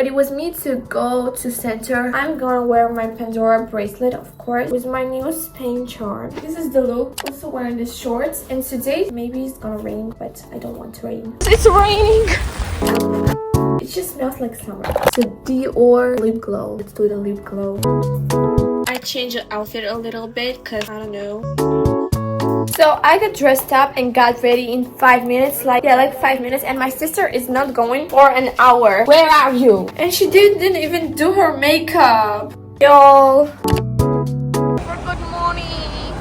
ready with me to go to center. I'm gonna wear my Pandora bracelet, of course, with my new Spain charm. This is the look. Also wearing these shorts. And today, maybe it's gonna rain, but I don't want to rain. It's raining! It just smells like summer. It's a Dior lip glow. Let's do the lip glow. I changed the outfit a little bit because I don't know. So I got dressed up and got ready in 5 minutes, like 5 minutes, and my sister is not going for an hour. Where are you? And she didn't even do her makeup. Y'all. Good morning.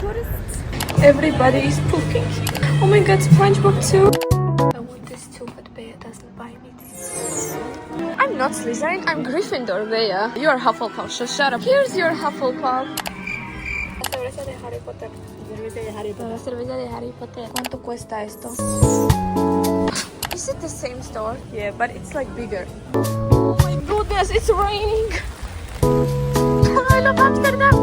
What is this? Everybody is cooking. Oh my god, SpongeBob too. I want this too, but Bea doesn't buy me this. I'm not Slytherin, I'm Gryffindor, Bea. You are Hufflepuff, so shut up. Here's your Hufflepuff. La cerveza de Harry Potter. La cerveza de Harry Potter. ¿Cuánto cuesta esto? Is it the same store? Yeah, but it's like bigger. Oh my goodness, it's raining. I love Amsterdam.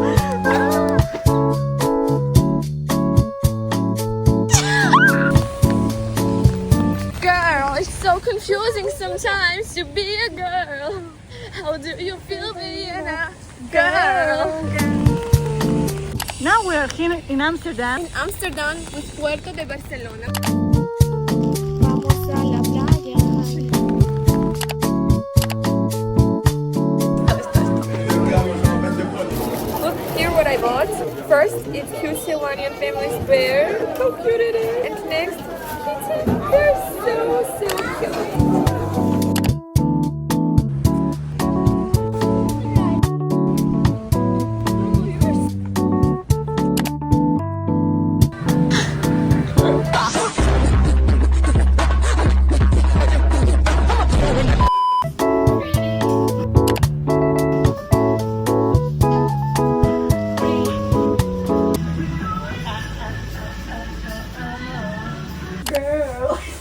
Girl, it's so confusing sometimes to be a girl. How do you feel being a girl? Now we are here in Amsterdam. In Amsterdam with Puerto de Barcelona. Vamos a la playa. Look here what I bought. First, it's Husewanian Family's bear. How cute it is. And next, they're so cute.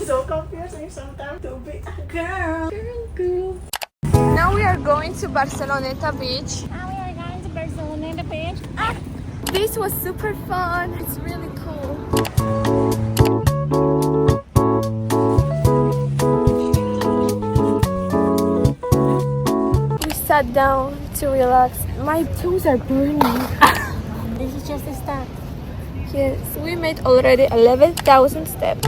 So confusing sometimes to be a girl. Girl. Now we are going to Barceloneta Beach. Now we are going to Barcelona Beach. This was super fun. It's really cool. We sat down to relax. My toes are burning. This is just the start. Yes, we made already 11,000 steps.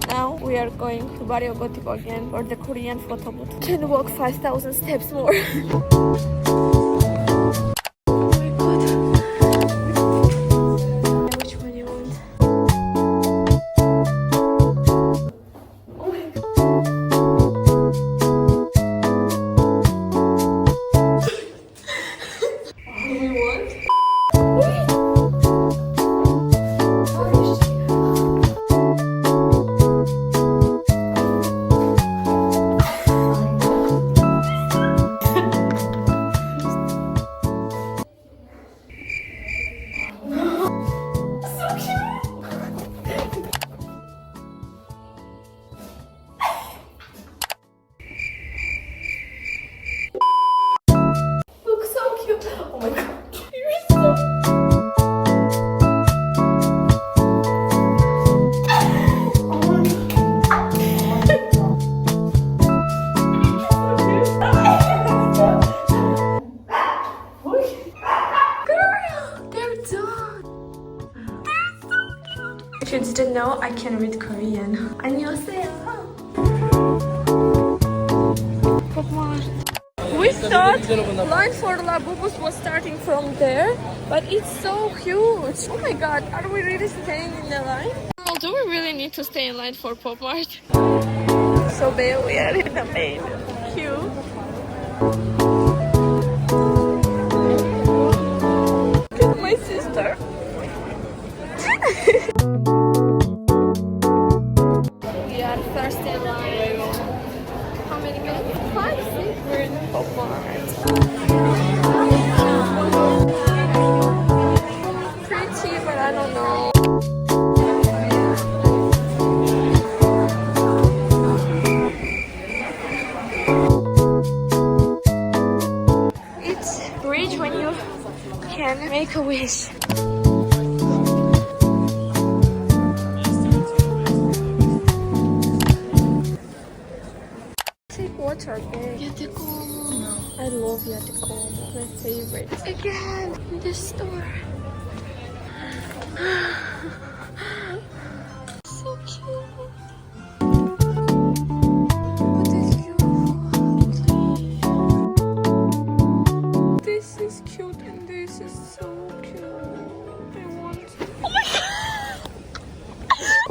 Now we are going to Barrio Gótico again for the Korean photo booth. Can walk 5,000 steps more. If you didn't know, I can read Korean. 안녕하세요. We thought line for Labubus was starting from there, but it's so huge. Oh my god, are we really staying in the line? Well, do we really need to stay in line for Pop Mart? So there we are in the main queue. Look at my sister. We are first in line. How many minutes? 5, 6. We're in Pop Mart. Pretty, but I don't know. It's rich when you can make a wish. water again. Yatecomo. I love Yatecomo. My favorite. Again, in this store. So cute. What is beautiful? This is cute and this is so cute. I want it. Oh my god!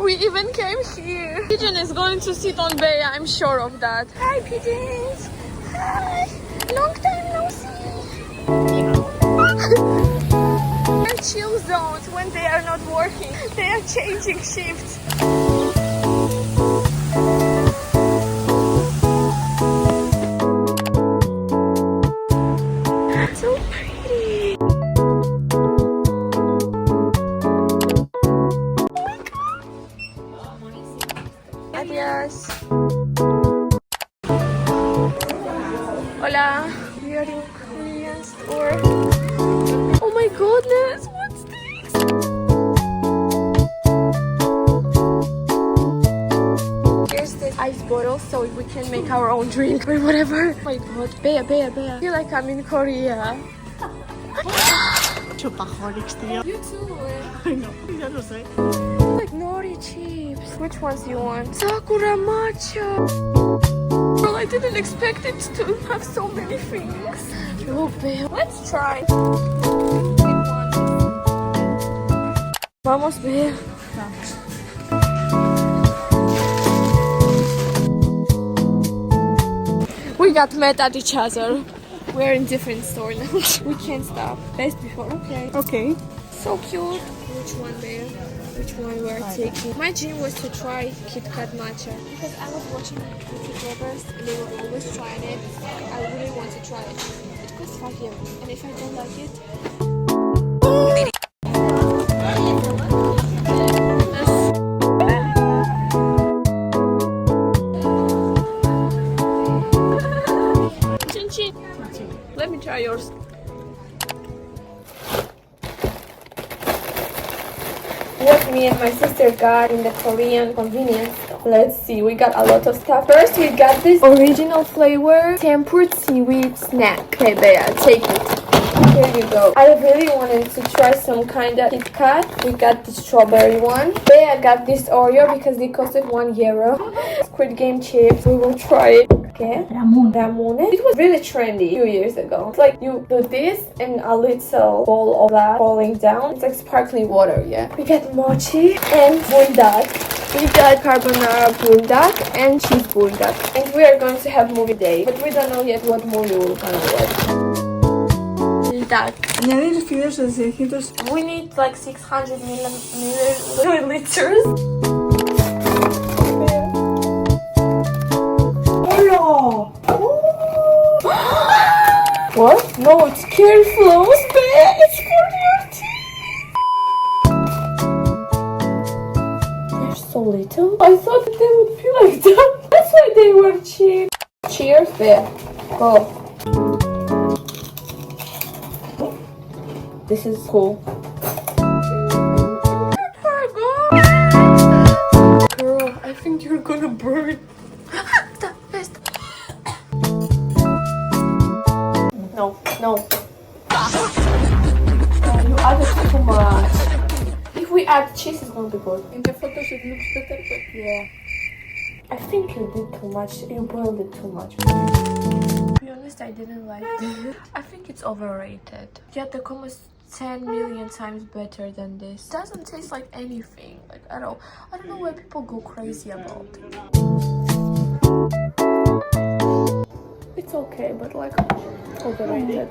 We even came here. Pigeon is going to sit on Bea, I'm sure of that. Hi, pigeons. Hi. Long time no see. They're chill zones when they are not working. They are changing shifts. So pretty. Oh my god. Adios. Hola. We are in Korean store. Oh my goodness, what's this? Here's the ice bottle so we can make our own drink or whatever. Oh my god, Bea. I feel like I'm in Korea. Chupaholics, tío. You too. Ay, no, ya lo sé. Like nori chips. Which ones do you want? Sakura matcha. Well, I didn't expect it to have so many things. Look, Bea. Let's try. Vamos, Bea. We got mad at each other. We're in different store now. We can't stop. Best before, okay. Okay. So cute. Which one, Bea? Which one we're taking? My dream was to try Kit Kat matcha because I was watching YouTubers and they were always trying it. I really want to try it. It costs €5, and if I don't like it, chin chin. Let me try yours. What me and my sister got in the Korean convenience store. Let's see, we got a lot of stuff. First, we got this original flavor tempered seaweed snack. Okay, Bea, take it. Here you go. I really wanted to try some kind of Kit Kat. We got the strawberry one. Bea got this Oreo because they costed €1. Squid Game chips. We will try it. Okay. Ramune. It was really trendy a few years ago. It's like you do this and a little bowl of that falling down. It's like sparkling water, yeah. We got mochi and buldak. We got carbonara buldak and cheese buldak. And we are going to have movie day. But we don't know yet what movie we're gonna watch. Buldak. Añadir fideos de 600. We need like 600 milliliters. What? No, it's curry flows, Bea. It's for your teeth. They're so little. I thought that they would feel like that. That's why they were cheap. Cheers, Bea. Go. This is cool. Girl, I think you're gonna burn. Stop, best. No. You added too much. If we add cheese, it's gonna be good. In the photos it looks better, but Yeah. I think you did too much. You boiled it too much. To be honest, I didn't like it. I think it's overrated. Yeah, the combo is 10 million times better than this. It doesn't taste like anything. Like I don't know why people go crazy about it. It's okay, but like overrated.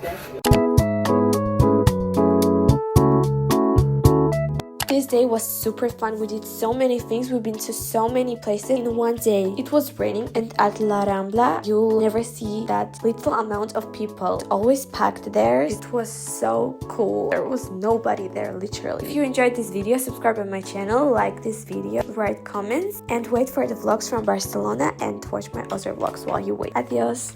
This day was super fun. We did so many things. We've been to so many places in one day. It was raining, and at La Rambla you'll never see that little amount of people. Always packed there. It was so cool. There was nobody there, literally. If you enjoyed this video, subscribe on my channel, like this video, write comments, and wait for the vlogs from Barcelona and watch my other vlogs while you wait. Adios.